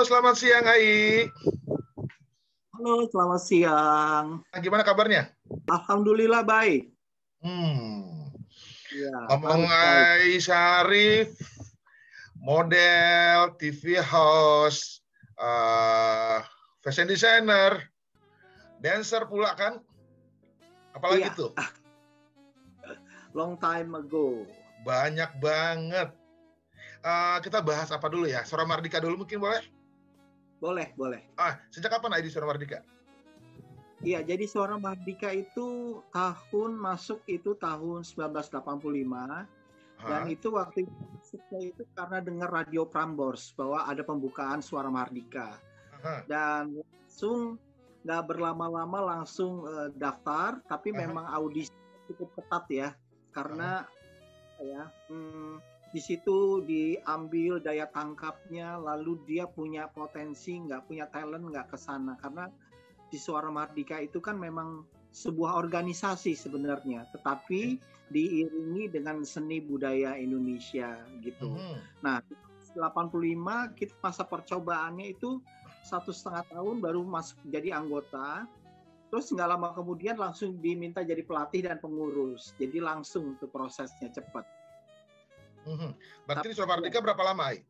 selamat siang Ai. Halo, selamat siang. Gimana kabarnya? Alhamdulillah baik. Ya, ngomong Ai Syarif, model, TV host, fashion designer, dancer pula kan? Apalagi tuh? Long time ago. Banyak banget. Kita bahas apa dulu ya? Suara Mardika dulu mungkin boleh? Boleh. Sejak kapan Ai di Suara Mardika? Iya, jadi Suara Mardika itu masuk tahun 1985. Dan itu waktu itu karena dengar Radio Prambors bahwa ada pembukaan Suara Mardika. Dan langsung nggak berlama-lama langsung daftar, tapi memang audisi cukup ketat ya. Karena di situ diambil daya tangkapnya, lalu dia punya potensi, nggak punya talent, nggak ke sana. Karena di Suara Mardika itu kan memang sebuah organisasi sebenarnya, tetapi diiringi dengan seni budaya Indonesia gitu. Nah, 85 kita masa percobaannya itu 1,5 tahun baru masuk jadi anggota. Terus nggak lama kemudian langsung diminta jadi pelatih dan pengurus. Jadi langsung tuh prosesnya cepat. Berarti di Suara Mardika berapa lama, Ai?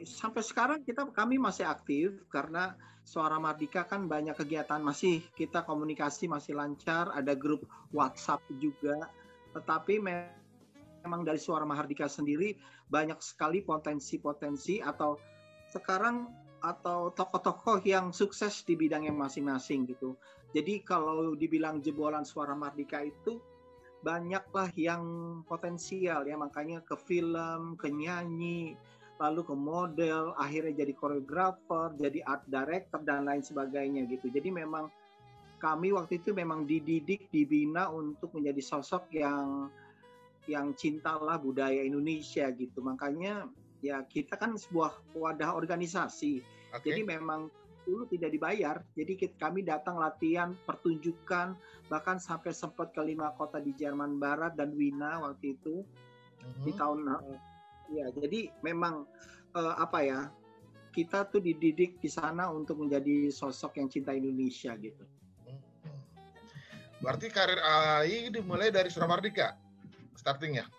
Sampai sekarang kami masih aktif karena Suara Mardika kan banyak kegiatan, masih kita komunikasi masih lancar, ada grup WhatsApp juga. Tetapi memang dari Suara Mardika sendiri banyak sekali potensi-potensi atau tokoh-tokoh yang sukses di bidangnya masing-masing gitu. Jadi kalau dibilang jebolan Suara Mardika itu banyaklah yang potensial ya, makanya ke film, ke nyanyi, lalu ke model, akhirnya jadi koreografer, jadi art director dan lain sebagainya gitu. Jadi memang kami waktu itu memang dididik, dibina untuk menjadi sosok yang cintalah budaya Indonesia gitu. Makanya ya kita kan sebuah wadah organisasi. Jadi memang dulu tidak dibayar. Jadi kami datang latihan, pertunjukan, bahkan sampai sempat ke 5 kota di Jerman Barat dan Wina waktu itu di tahun jadi memang kita tuh dididik di sana untuk menjadi sosok yang cinta Indonesia gitu. Berarti karir Ai dimulai dari Suara Mardika startingnya?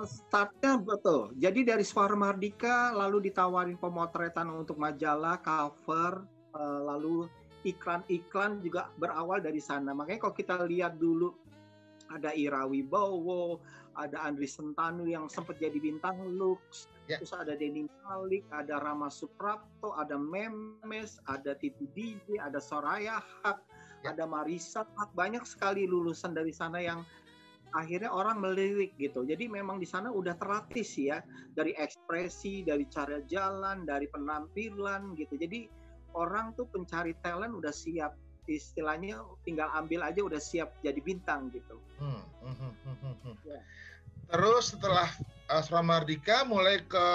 Startnya betul. Jadi dari Suara Mardika lalu ditawarin pemotretan untuk majalah, cover, lalu iklan juga berawal dari sana. Makanya kalau kita lihat dulu ada Ira Wibowo, ada Andri Sentanu yang sempat jadi bintang Lux, terus ada Denny Malik, ada Rama Suprapto, ada Memes, ada Titi DJ, ada Soraya Haq, ada Marisa Haq, banyak sekali lulusan dari sana yang akhirnya orang melirik gitu. Jadi memang di sana udah terlatih sih ya, dari ekspresi, dari cara jalan, dari penampilan gitu. Jadi orang tuh pencari talent udah siap, istilahnya tinggal ambil aja udah siap jadi bintang gitu. Terus setelah Suara Mardika mulai ke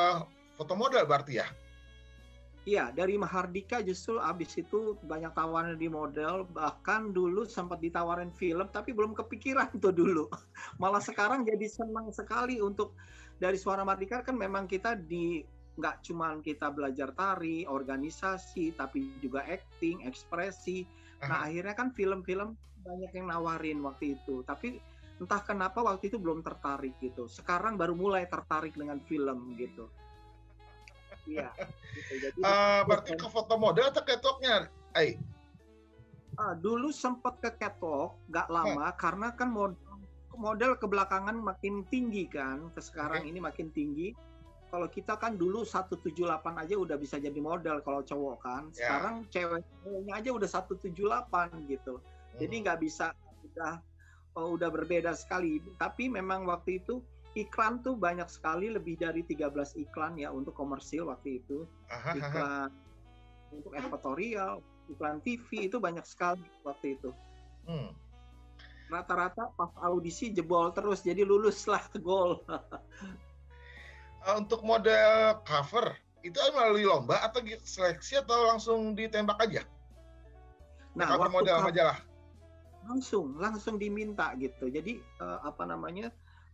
foto model berarti ya? Iya, dari Mahardika justru abis itu banyak tawaran di model, bahkan dulu sempat ditawarin film, tapi belum kepikiran tuh dulu. Malah sekarang jadi senang sekali untuk dari Suara Mardika kan memang kita nggak cuma kita belajar tari, organisasi, tapi juga acting, ekspresi. Nah akhirnya kan film-film banyak yang nawarin waktu itu, tapi entah kenapa waktu itu belum tertarik gitu. Sekarang baru mulai tertarik dengan film gitu. Iya. Gitu. Jadi, berarti ke foto model atau catwalk-nya, Ai? Dulu sempat ke catwalk, nggak lama karena kan model kebelakangan makin tinggi kan, ke sekarang ini makin tinggi. Kalau kita kan dulu 178 aja udah bisa jadi model kalau cowok kan. Sekarang ceweknya aja udah 178 gitu. Jadi nggak bisa, udah berbeda sekali. Tapi memang waktu itu iklan tuh banyak sekali, lebih dari 13 iklan ya untuk komersil waktu itu. Iklan untuk editorial, iklan TV itu banyak sekali waktu itu. Rata-rata pas audisi jebol terus, jadi luluslah gol. Untuk model cover, itu melalui lomba atau seleksi atau langsung ditembak aja? Nah, cover model majalah? Langsung diminta gitu. Jadi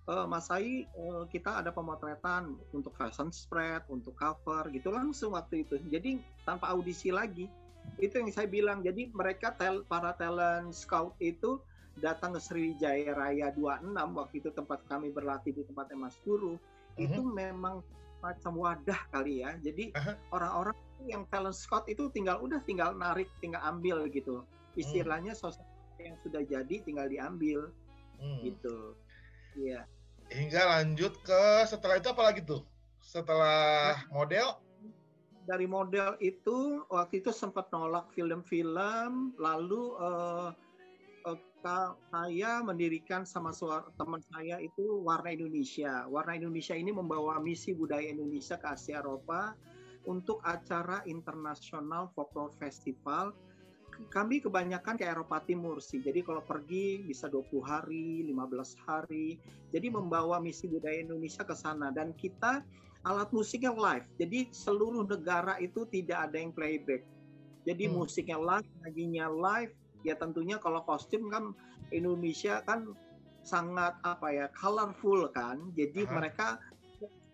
Mas Ai, kita ada pemotretan untuk fashion spread, untuk cover gitu langsung waktu itu. Jadi tanpa audisi lagi. Itu yang saya bilang. Jadi mereka para talent scout itu datang ke Sriwijaya Raya 26 waktu itu tempat kami berlatih di tempatnya Mas Guru. Itu memang macam wadah kali ya. Jadi orang-orang yang talent scout itu tinggal narik, tinggal ambil gitu. Istilahnya sosial yang sudah jadi tinggal diambil gitu. Iya. Hingga lanjut ke setelah itu apa lagi tuh? Setelah model? Dari model itu waktu itu sempat nolak film-film, lalu saya mendirikan sama teman saya itu Warna Indonesia. Warna Indonesia ini membawa misi budaya Indonesia ke Asia Eropa untuk acara internasional folklore festival. Kami kebanyakan ke Eropa Timur sih. Jadi kalau pergi bisa 20 hari, 15 hari. Jadi membawa misi budaya Indonesia ke sana. Dan kita alat musiknya live. Jadi seluruh negara itu tidak ada yang playback. Jadi musiknya live, nyanyinya live. Ya tentunya kalau kostum kan Indonesia kan sangat colorful kan. Jadi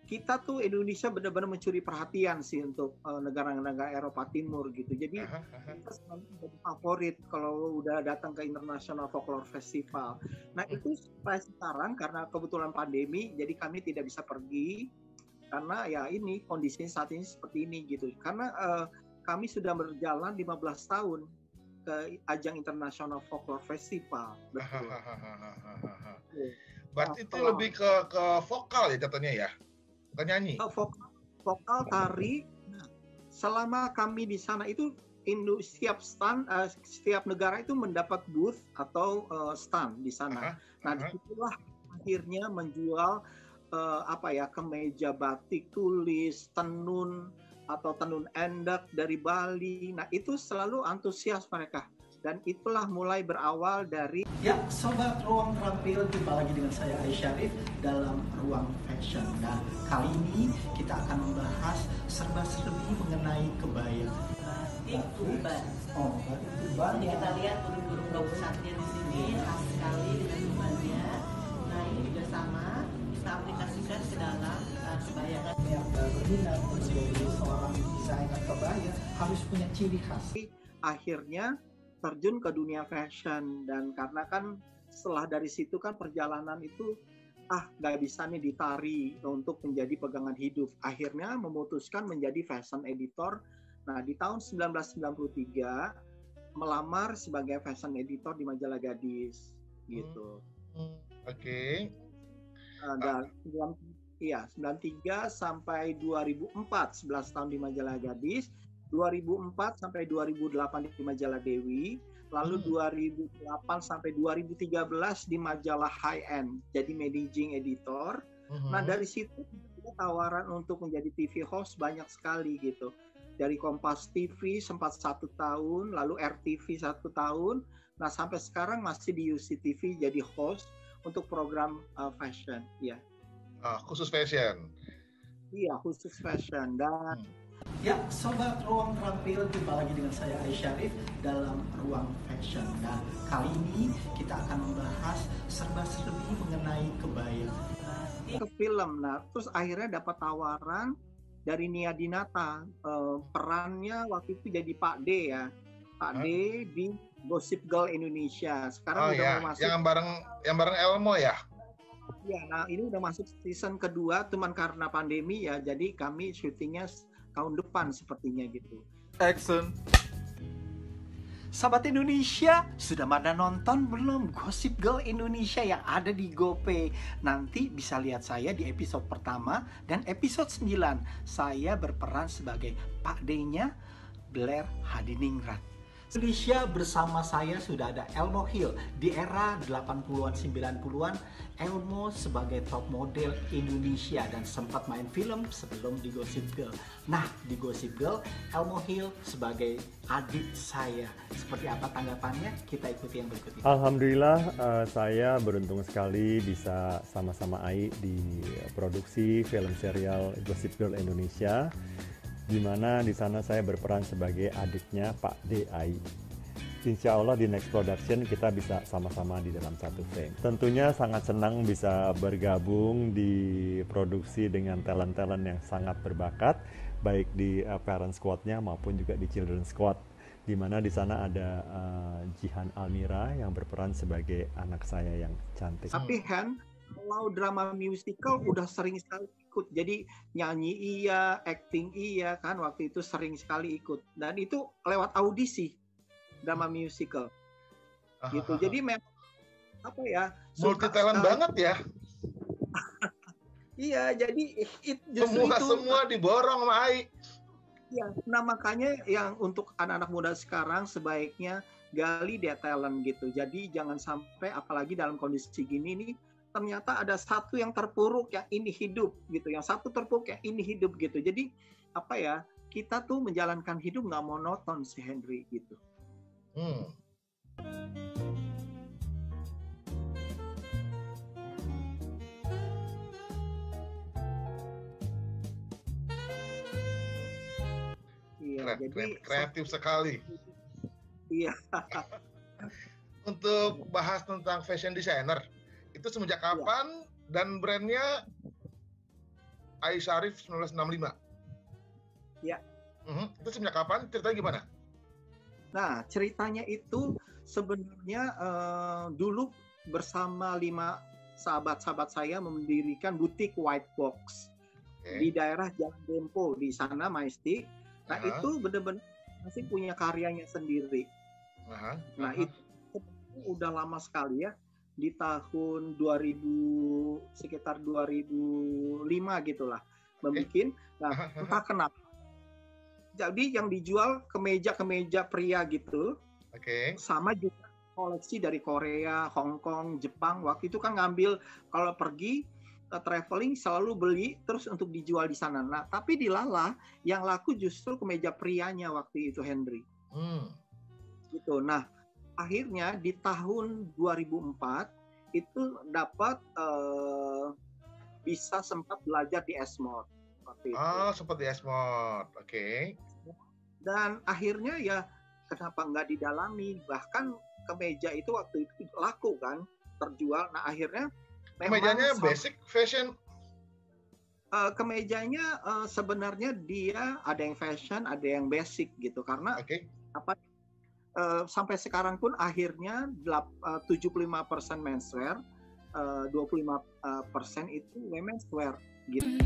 kita tuh Indonesia benar-benar mencuri perhatian sih untuk negara-negara Eropa Timur gitu. Jadi kita selalu jadi favorit kalau udah datang ke International Folklore Festival. Nah itu sampai sekarang karena kebetulan pandemi, jadi kami tidak bisa pergi karena ya ini kondisinya saat ini seperti ini gitu. Karena kami sudah berjalan 15 tahun ke ajang International Folklore Festival. Betul. Berarti itu lebih ke vokal ya katanya ya? Bukan nyanyi? Vokal, tari. Nah, selama kami di sana itu setiap negara itu mendapat booth atau stand di sana. Nah, disitulah akhirnya menjual kemeja batik tulis, tenun atau tenun endek dari Bali. Nah, itu selalu antusias mereka. Dan itulah mulai berawal dari... Ya, Sobat Ruang Terampil, jumpa lagi dengan saya Ai Syarif dalam Ruang Fashion. Nah, kali ini kita akan membahas serba-serbi mengenai kebaya. Batik Tuban. Oh, batik Tuban. Jadi kita lihat burung-burung dausatnya di sini, khas sekali dengan tubannya. Nah, ini juga sama, kita aplikasikan ke dalam kebaya. Yang berminat menjadi seorang desainer kebaya harus punya ciri khas. Akhirnya terjun ke dunia fashion, dan karena kan setelah dari situ kan perjalanan itu nggak bisa nih ditari untuk menjadi pegangan hidup. Akhirnya memutuskan menjadi fashion editor. Nah di tahun 1993 melamar sebagai fashion editor di majalah Gadis gitu. Oke. Dan 93 sampai 2004 11 tahun di majalah Gadis. 2004 sampai 2008 di majalah Dewi, lalu 2008 sampai 2013 di majalah High End, jadi managing editor. Nah dari situ tawaran untuk menjadi TV host banyak sekali gitu. Dari Kompas TV sempat 1 tahun, lalu RTV 1 tahun. Nah sampai sekarang masih di UCTV jadi host untuk program fashion, ya. Khusus fashion. Iya, khusus fashion. Dan ya, Sobat Ruang Terampil, jumpa lagi dengan saya Ai Syarif dalam Ruang Fashion. Nah, kali ini kita akan membahas serba-serbi mengenai kebaya. Ke film, nah terus akhirnya dapat tawaran dari Nia Dinata, perannya waktu itu jadi Pak D ya, Pak D di Gossip Girl Indonesia. Sekarang udah mau masuk. Yang bareng Elmo ya? Iya, nah ini udah masuk season kedua, cuman karena pandemi ya, jadi kami syutingnya tahun depan sepertinya gitu. Action. Sahabat Indonesia, sudah pada nonton belum Gossip Girl Indonesia yang ada di GoPay? Nanti bisa lihat saya di episode pertama dan episode 9. Saya berperan sebagai Pak D-nya Blair Hadiningrat. Indonesia bersama saya sudah ada Elmo Hill. Di era 80-an 90-an, Elmo sebagai top model Indonesia dan sempat main film sebelum di Gossip Girl. Nah, di Gossip Girl, Elmo Hill sebagai adik saya. Seperti apa tanggapannya? Kita ikuti yang berikut ini. Alhamdulillah, saya beruntung sekali bisa sama-sama Ai di produksi film serial Gossip Girl Indonesia, di mana di sana saya berperan sebagai adiknya Pak D. Ai. insya Allah di next production kita bisa sama-sama di dalam satu frame. Tentunya sangat senang bisa bergabung di produksi dengan talent-talent yang sangat berbakat, baik di parent squad-nya maupun juga di children squad, di mana di sana ada Jihan Almira yang berperan sebagai anak saya yang cantik. Tapi Han, kalau drama musical udah sering sekali ikut, jadi nyanyi iya, acting iya kan, waktu itu sering sekali ikut, dan itu lewat audisi drama musical gitu. Jadi memang apa ya, multi talent banget ya. Iya, jadi justru semua diborong sama Ai. Ya, nah makanya yang untuk anak-anak muda sekarang sebaiknya gali dia talent gitu. Jadi jangan sampai, apalagi dalam kondisi gini nih, ternyata ada satu yang terpuruk yang ini hidup gitu, yang satu terpuruk yang ini hidup gitu. Jadi apa ya, kita tuh menjalankan hidup nggak monoton si Henry gitu. Iya, jadi kreatif sekali. Iya. Untuk bahas tentang fashion designer, itu semenjak kapan dan brandnya Ai Syarif 1965? Ya. Itu semenjak kapan? Ceritanya gimana? Nah, ceritanya itu sebenarnya dulu bersama 5 sahabat-sahabat saya mendirikan butik White Box di daerah Jalan Dempo, di sana Majestic. Nah, itu benar-benar masih punya karyanya sendiri. Nah, itu udah lama sekali ya, di tahun 2000, sekitar 2005 gitulah membikin. Nah, entah kenapa. Jadi yang dijual kemeja-kemeja pria gitu. Sama juga koleksi dari Korea, Hong Kong, Jepang. Waktu itu kan ngambil, kalau pergi traveling selalu beli terus untuk dijual di sana. Nah, tapi di Lala yang laku justru kemeja prianya waktu itu, Henry. Gitu. Nah, akhirnya di tahun 2004 itu dapat bisa sempat belajar di Esmod waktu itu. Sempat di Esmod. Dan akhirnya ya kenapa nggak didalami? Bahkan kemeja itu waktu itu laku kan, terjual. Nah, akhirnya kemejanya basic fashion. Kemejanya sebenarnya dia ada yang fashion, ada yang basic gitu, karena sampai sekarang pun akhirnya 75% menswear, 25% itu women's wear gitu.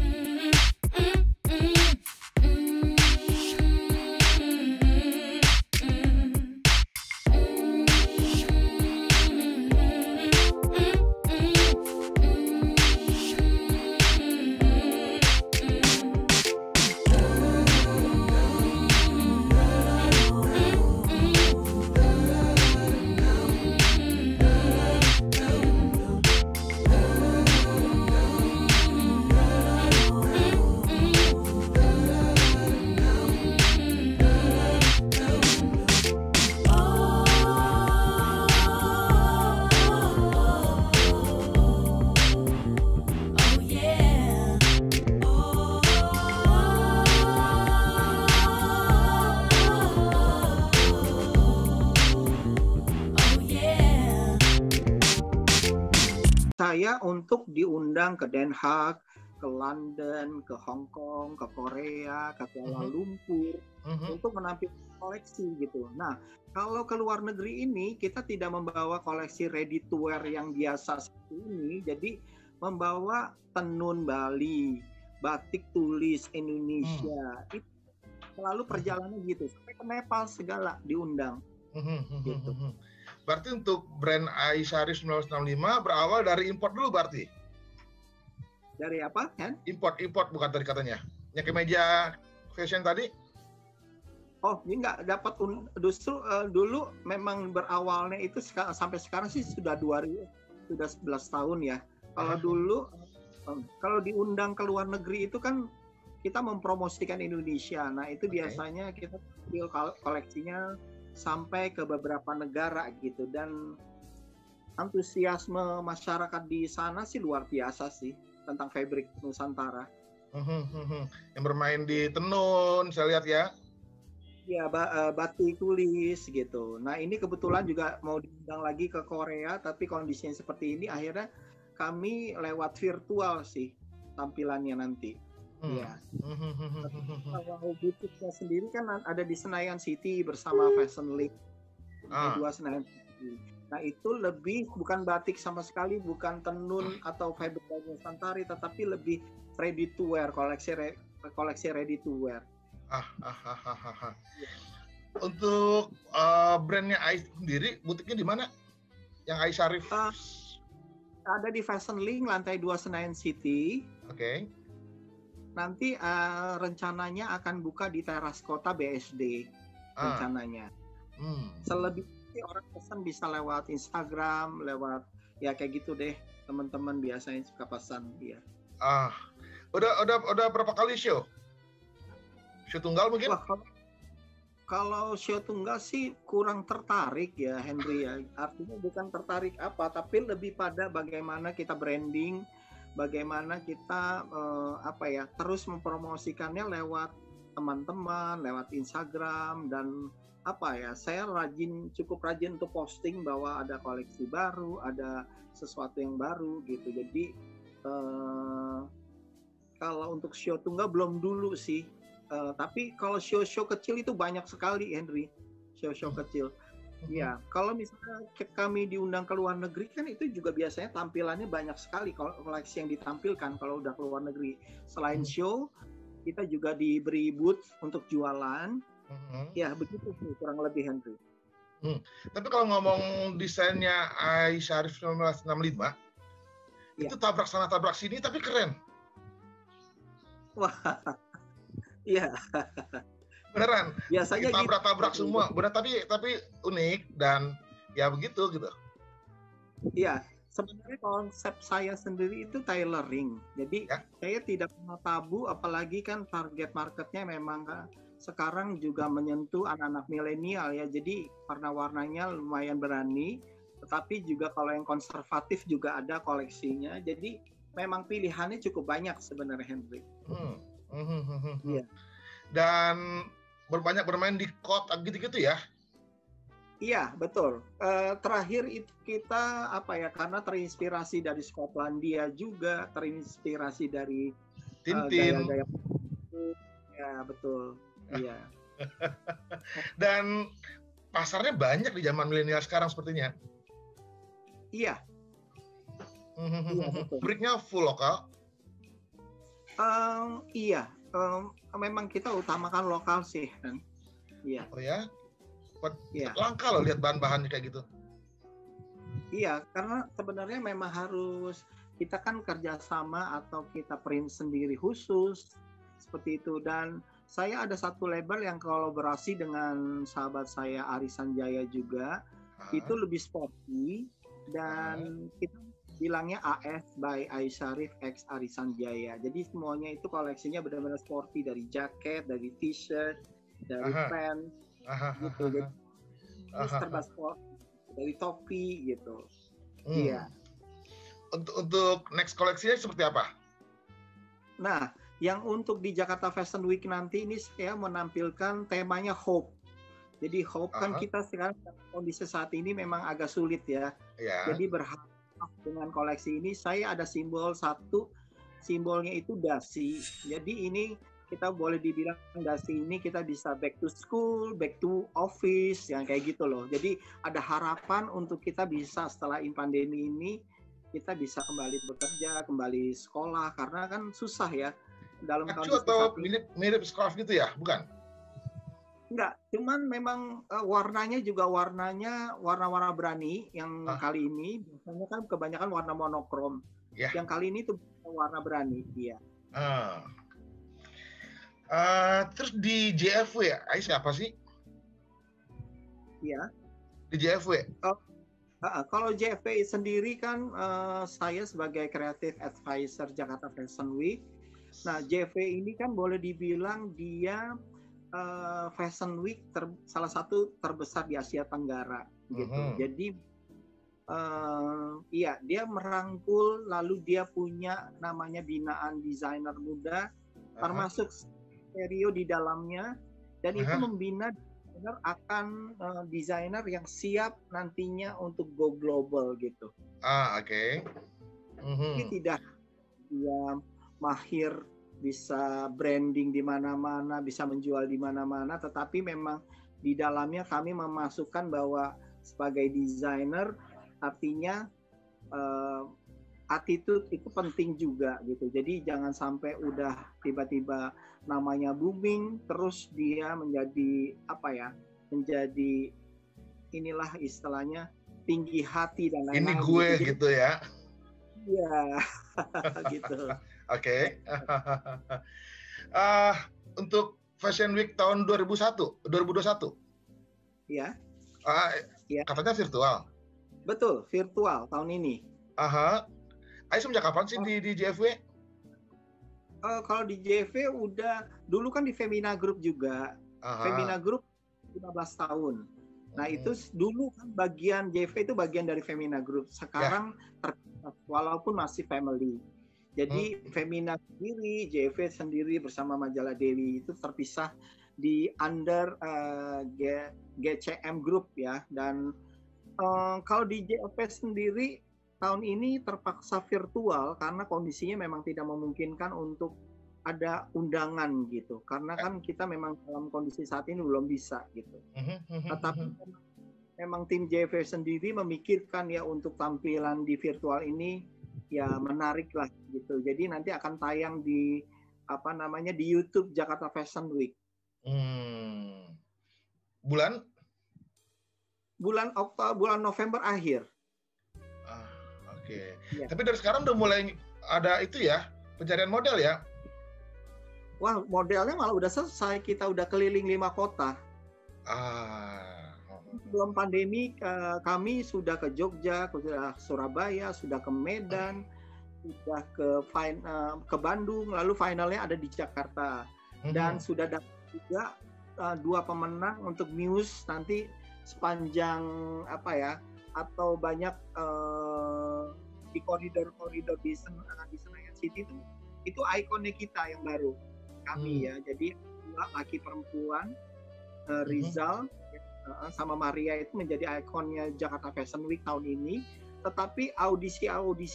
Saya untuk diundang ke Den Haag, ke London, ke Hong Kong, ke Korea, ke Kuala Lumpur untuk menampilkan koleksi gitu. Nah, kalau ke luar negeri ini kita tidak membawa koleksi ready to wear yang biasa seperti ini, jadi membawa tenun Bali, batik tulis Indonesia. Itu selalu perjalanan gitu, sampai ke Nepal segala diundang. Gitu. Berarti untuk brand Ai Syarif 1965 berawal dari import dulu berarti? Dari apa, kan? Import bukan tadi katanya. Yang kemeja fashion tadi? Oh, ini nggak dapat, justru dulu memang berawalnya itu sampai sekarang sih sudah 11 tahun ya. Kalau dulu kalau diundang ke luar negeri itu kan kita mempromosikan Indonesia. Nah, itu biasanya kita ambil koleksinya sampai ke beberapa negara gitu, dan antusiasme masyarakat di sana sih luar biasa sih tentang fabric Nusantara. Yang bermain di tenun, saya lihat ya. Ya, batik tulis gitu. Nah, ini kebetulan juga mau diundang lagi ke Korea, tapi kondisinya seperti ini, akhirnya kami lewat virtual sih tampilannya nanti. Ya, kalau butiknya sendiri kan ada di Senayan City bersama Fashion Link, dua Senayan City. Nah, itu lebih bukan batik sama sekali, bukan tenun atau fiber Nusantari, tetapi lebih ready to wear, koleksi ready to wear. Untuk brandnya Ais sendiri, butiknya di mana? Yang Ais Syarif? Ada di Fashion Link lantai 2 Senayan City. Oke. Nanti rencananya akan buka di teras kota BSD rencananya. Selebihnya orang pesan bisa lewat Instagram, lewat ya kayak gitu deh, teman-teman biasanya suka pesan dia. Udah berapa kali show? Show tunggal mungkin? Wah, kalau show tunggal sih kurang tertarik ya Henry ya. Artinya bukan tertarik apa, tapi lebih pada bagaimana kita branding, bagaimana kita terus mempromosikannya lewat teman-teman, lewat Instagram dan saya cukup rajin untuk posting bahwa ada koleksi baru, ada sesuatu yang baru gitu. Jadi kalau untuk show tunggal belum dulu sih. Tapi kalau show-show kecil itu banyak sekali, Henry. Show-show kecil. Ya, kalau misalnya kami diundang ke luar negeri kan itu juga biasanya tampilannya banyak sekali koleksi yang ditampilkan kalau udah ke luar negeri. Selain show, kita juga diberi booth untuk jualan. Ya, begitu sih kurang lebih, Henry. Tapi kalau ngomong desainnya Ais Syarif 1965, itu tabrak sana tabrak sini tapi keren. Wah. Iya. Beneran. Biasanya tabrak semua. Benar, tapi unik dan ya begitu gitu. Iya, sebenarnya konsep saya sendiri itu tailoring. Jadi saya tidak pernah tabu, apalagi kan target marketnya memang sekarang juga menyentuh anak-anak milenial ya. Jadi warna-warnanya lumayan berani, tetapi juga kalau yang konservatif juga ada koleksinya. Jadi memang pilihannya cukup banyak sebenarnya, Henry. Iya. Dan berbanyak bermain di kota gitu-gitu ya? Iya, betul. Terakhir itu kita karena terinspirasi dari Skotlandia juga, terinspirasi dari Tintin. Gaya-gaya. Ya, betul. Iya. Dan pasarnya banyak di zaman milenial sekarang sepertinya. Iya. Iya, betul. Breaknya full lokal. Iya, memang kita utamakan lokal sih kan. Iya. Oh ya? Langka loh lihat bahan-bahannya kayak gitu. Iya, karena sebenarnya memang harus kita kan kerjasama atau kita print sendiri khusus seperti itu. Dan saya ada satu label yang kolaborasi dengan sahabat saya Ari Sanjaya juga. Itu lebih sporty dan kita bilangnya AS by Ais Syarif X Ari Sanjaya. Jadi semuanya itu koleksinya benar-benar sporty, dari jaket, dari t-shirt, dari pants, gitu. Jadi serba sport, dari topi gitu. Iya. Untuk next koleksinya seperti apa? Nah, yang untuk di Jakarta Fashion Week nanti ini saya menampilkan temanya hope. Jadi hope kan kita sekarang kondisi saat ini memang agak sulit ya. Jadi berharap dengan koleksi ini saya ada simbolnya itu dasi. Jadi ini kita boleh dibilang dasi ini kita bisa back to school, back to office, yang kayak gitu loh. Jadi ada harapan untuk kita bisa setelah pandemi ini kita bisa kembali bekerja, kembali sekolah, karena kan susah ya dalam kondisi atau mirip scarf gitu ya, bukan? Enggak, cuman memang warnanya juga warna-warna berani yang kali ini. Biasanya kan kebanyakan warna monokrom. Yang kali ini tuh warna berani, iya. Terus di JFW ya, Ais siapa sih? Iya. Di JFW? Kalau JFW sendiri kan saya sebagai Creative Advisor Jakarta Fashion Week. Nah, JFW ini kan boleh dibilang dia Fashion Week salah satu terbesar di Asia Tenggara gitu. Jadi dia merangkul, lalu dia punya namanya binaan desainer muda, termasuk stereo di dalamnya. dan itu Aha. membina desainer yang siap nantinya untuk go global gitu. Oke. Jadi tidak dia mahir bisa branding di mana-mana, bisa menjual di mana-mana, tetapi memang di dalamnya kami memasukkan bahwa sebagai desainer artinya attitude itu penting juga gitu. Jadi jangan sampai udah tiba-tiba namanya booming terus dia menjadi menjadi inilah istilahnya tinggi hati dan Ini lain-lain gue gitu. gitu ya. Iya, gitu. Oke. Untuk Fashion Week tahun 2021. Ya, Ya. Katanya virtual. betul, virtual tahun ini. Ayo semenjak kapan sih di JFW? Kalau di JFW udah, dulu kan di Femina Group juga. Femina Group 15 tahun. Nah itu dulu kan bagian JFW itu bagian dari Femina Group. Sekarang terpisah, walaupun masih family. Jadi Femina sendiri, JFW sendiri bersama Majalah Dewi itu terpisah di under GCM Group ya. Dan kalau di JFW sendiri tahun ini terpaksa virtual karena kondisinya memang tidak memungkinkan untuk ada undangan gitu. Karena kan kita memang dalam kondisi saat ini belum bisa gitu. Tetapi memang tim JFW sendiri memikirkan ya untuk tampilan di virtual ini ya menarik lah gitu. Jadi nanti akan tayang di di YouTube Jakarta Fashion Week. Bulan November akhir. Oke. Ya. Tapi dari sekarang udah mulai ada itu ya, pencarian model ya? Wah, modelnya malah udah selesai. Kita udah keliling 5 kota. Sebelum pandemi, kami sudah ke Jogja, sudah Surabaya, sudah ke Medan, sudah ke Bandung, lalu finalnya ada di Jakarta. Dan sudah dapat juga 2 pemenang untuk Muse nanti sepanjang atau banyak di koridor-koridor di Senayan City itu ikonnya kita yang baru kami ya. Jadi laki perempuan Rizal sama Maria itu menjadi ikonnya Jakarta Fashion Week tahun ini. Tetapi audisi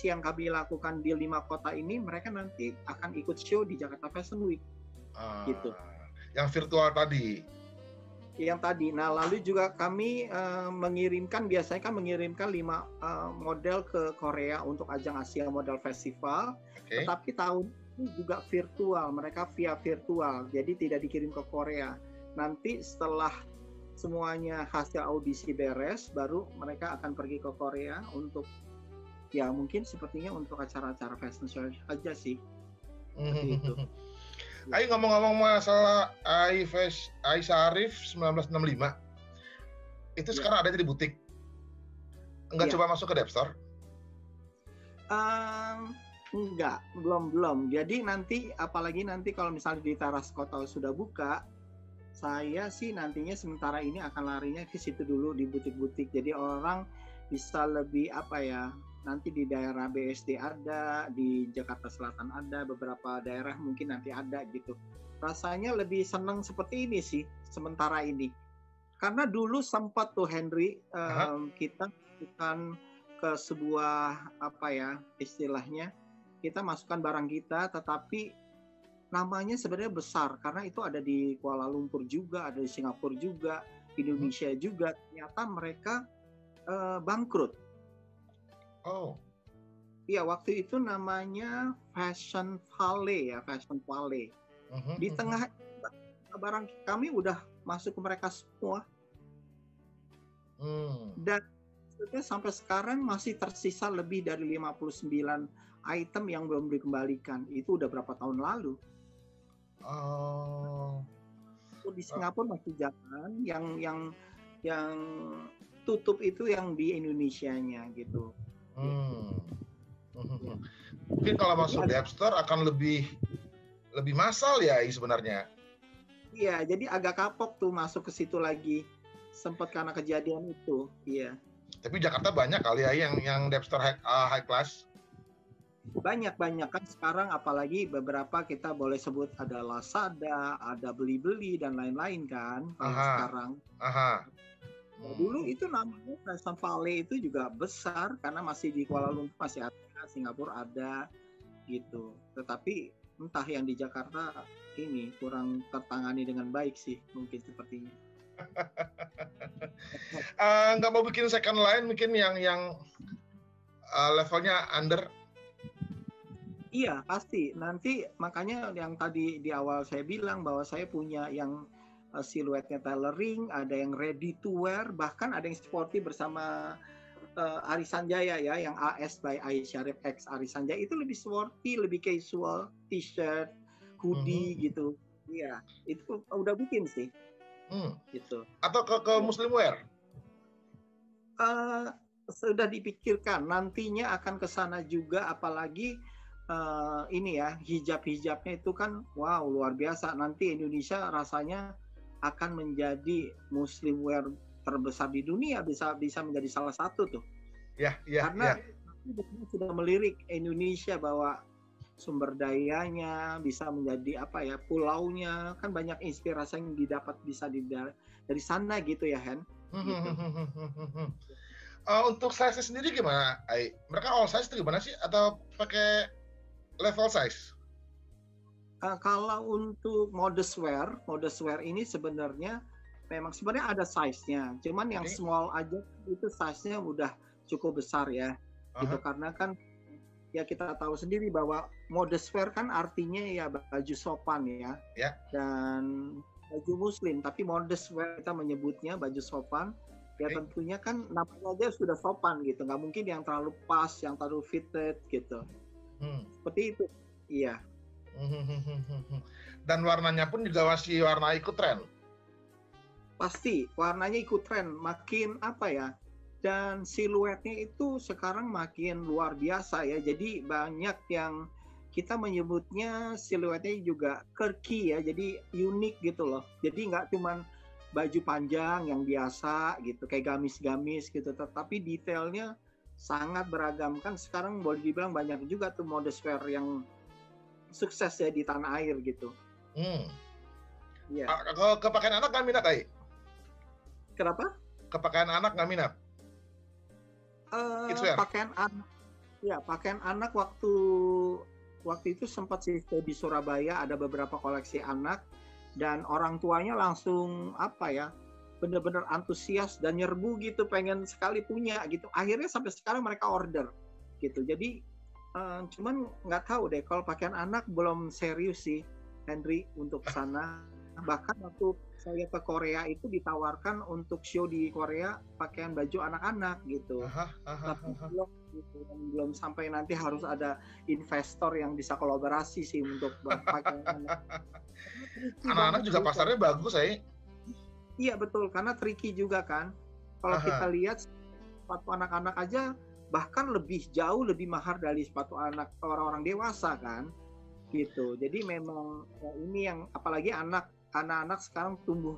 yang kami lakukan di 5 kota ini mereka nanti akan ikut show di Jakarta Fashion Week gitu. Yang virtual tadi. Yang tadi. Nah, lalu juga kami biasanya mengirimkan 5 model ke Korea untuk ajang Asia Model Festival. Okay. Tetapi tahun ini juga virtual, mereka via virtual, jadi tidak dikirim ke Korea. Nanti setelah semuanya hasil audisi beres, baru mereka akan pergi ke Korea untuk ya mungkin sepertinya untuk acara-acara fashion show aja sih. Seperti itu. Ayo ngomong-ngomong masalah Aisarif 1965, itu sekarang ada di butik? Enggak coba masuk ke Depstore? Enggak, belum. Jadi apalagi nanti kalau misalnya di Teras Kota sudah buka, saya sih nantinya sementara ini akan larinya ke situ dulu di butik-butik. Jadi orang bisa lebih nanti di daerah BSD ada, di Jakarta Selatan ada, beberapa daerah mungkin nanti ada gitu. Rasanya lebih senang seperti ini sih, sementara ini. Karena dulu sempat tuh Henry, kita bukan ke sebuah istilahnya, kita masukkan barang kita, tetapi namanya sebenarnya besar, karena itu ada di Kuala Lumpur juga, ada di Singapura juga, Indonesia juga, ternyata mereka bangkrut. Oh. Iya, waktu itu namanya Fashion Valley. Di tengah barang kami udah masuk ke mereka semua. Dan sampai sekarang masih tersisa lebih dari 59 item yang belum dikembalikan. Itu udah berapa tahun lalu. Di Singapura masih jalan, yang tutup itu yang di Indonesianya gitu. Mungkin kalau masuk Depstore akan lebih massal ya sebenarnya. Iya, jadi agak kapok tuh masuk ke situ lagi. Sempat karena kejadian itu, iya. Tapi Jakarta banyak kali ya yang Depstore high class. Banyak kan sekarang, apalagi beberapa kita boleh sebut ada Lazada, ada Beli-Beli dan lain-lain kan kalau Aha, sekarang. aha. Dulu itu namanya Silicon Valley itu juga besar karena masih di Kuala Lumpur masih ada, Singapura ada gitu. Tetapi entah yang di Jakarta ini kurang tertangani dengan baik sih mungkin sepertinya. Nggak mau bikin second line, mungkin yang levelnya under. Iya pasti. Nanti makanya yang tadi di awal saya bilang bahwa saya punya yang siluetnya tailoring, ada yang ready to wear, bahkan ada yang sporty bersama Ari Sanjaya ya, yang AS by Ai Syarif X Ari Sanjaya itu lebih sporty, lebih casual, t-shirt, hoodie gitu. Iya, itu udah bikin sih. Gitu. Atau ke Muslim wear? Sudah dipikirkan, nantinya akan ke sana juga, apalagi ini ya, hijab-hijabnya itu kan wow luar biasa. Nanti Indonesia rasanya akan menjadi Muslim wear terbesar di dunia, bisa menjadi salah satu tuh. Karena sudah melirik Indonesia bahwa sumber dayanya bisa menjadi apa ya, pulaunya kan banyak inspirasi yang didapat bisa dari sana gitu ya Hen. Gitu. Untuk size sendiri gimana, Ai? Mereka all size itu gimana sih? Atau pakai level size? Kalau untuk modest wear ini sebenarnya ada size-nya. Cuman yang small aja itu size-nya udah cukup besar ya. Gitu, karena kan ya kita tahu sendiri bahwa modest wear kan artinya ya baju sopan ya. Dan baju muslim, tapi modest wear kita menyebutnya baju sopan. Ya tentunya kan namanya aja sudah sopan gitu. Nggak mungkin yang terlalu pas, yang terlalu fitted gitu. Seperti itu. Iya. Dan warnanya pun juga masih warna ikut tren. Pasti warnanya ikut tren, makin apa ya, dan siluetnya itu sekarang makin luar biasa ya. Jadi banyak yang kita menyebutnya siluetnya juga quirky ya, jadi unik gitu loh. Jadi nggak cuman baju panjang yang biasa gitu kayak gamis-gamis gitu, tetapi detailnya sangat beragam. Kan sekarang boleh dibilang banyak juga tuh modest wear yang sukses ya di tanah air gitu. Ya. Kalau kepakaian anak nggak minat, Ai? Kenapa? Kepakaian anak nggak minat? Pakaian anak waktu itu sempat sih di Surabaya ada beberapa koleksi anak dan orang tuanya langsung apa ya, benar-benar antusias dan nyerbu gitu, pengen sekali punya gitu. Akhirnya sampai sekarang mereka order gitu. Jadi cuman nggak tahu deh kalau pakaian anak belum serius sih Henry untuk sana. Bahkan waktu saya ke Korea itu ditawarkan untuk show di Korea pakaian baju anak-anak gitu. Tapi belum sampai, nanti harus ada investor yang bisa kolaborasi sih untuk pakaian anak. Anak-anak juga pasarnya bagus ya. Iya betul, karena tricky juga kan. Kalau kita lihat sepatu anak-anak aja bahkan jauh lebih mahal dari sepatu anak orang-orang dewasa kan, gitu. Jadi memang ini yang apalagi anak-anak sekarang tumbuh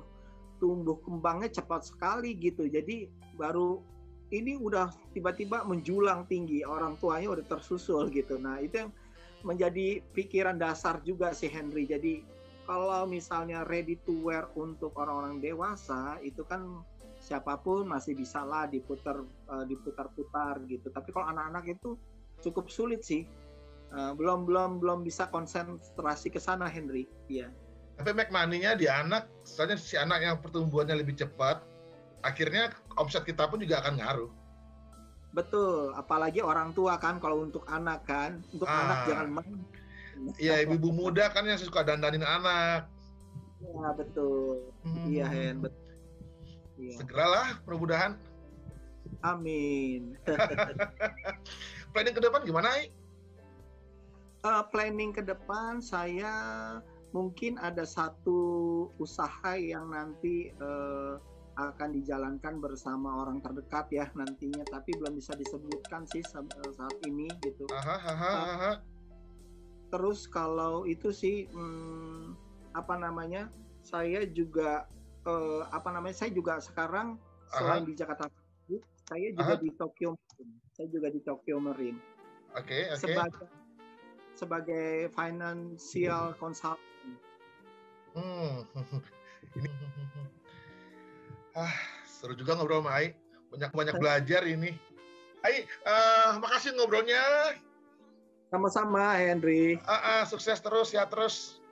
kembangnya cepat sekali gitu. Jadi baru ini udah tiba-tiba menjulang tinggi, orang tuanya udah tersusul gitu. Nah itu yang menjadi pikiran dasar juga sih Henry. Jadi kalau misalnya ready to wear untuk orang-orang dewasa itu kan siapapun masih bisa lah diputar-putar gitu. Tapi kalau anak-anak itu cukup sulit sih. Belum bisa konsentrasi ke sana Henry. Iya. Tapi make money-nya di anak, soalnya si anak yang pertumbuhannya lebih cepat, akhirnya omset kita pun juga akan ngaruh. Betul, apalagi orang tua kan kalau untuk anak kan, untuk anak jangan main. Iya, ibu-ibu muda kan yang suka dandanin anak. Iya betul. Iya Hen, betul. Ya. Segeralah, mudah-mudahan. Amin. Planning ke depan gimana, Ai? Planning ke depan saya mungkin ada satu usaha yang nanti akan dijalankan bersama orang terdekat ya nantinya, tapi belum bisa disebutkan sih saat ini gitu. Terus kalau itu sih saya juga saya juga sekarang selain di Jakarta, saya juga di Tokyo. Saya juga di Tokyo Marine. Oke. sebagai financial consultant. Ini seru juga ngobrol sama Ai. Banyak belajar ini. Ai, makasih ngobrolnya. Sama-sama, Henry. Sukses terus ya terus.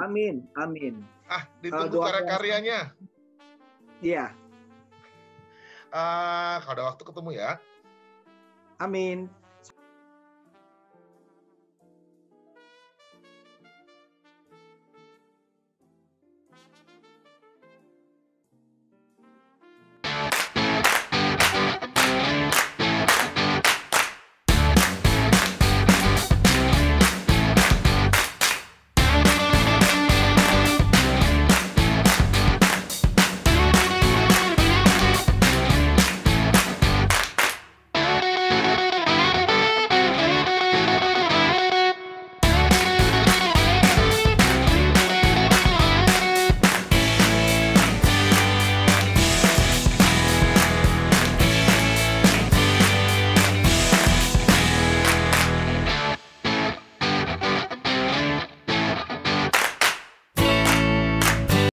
Amin. Ditunggu karya-karyanya. Iya. Kalau ada waktu ketemu ya. Amin.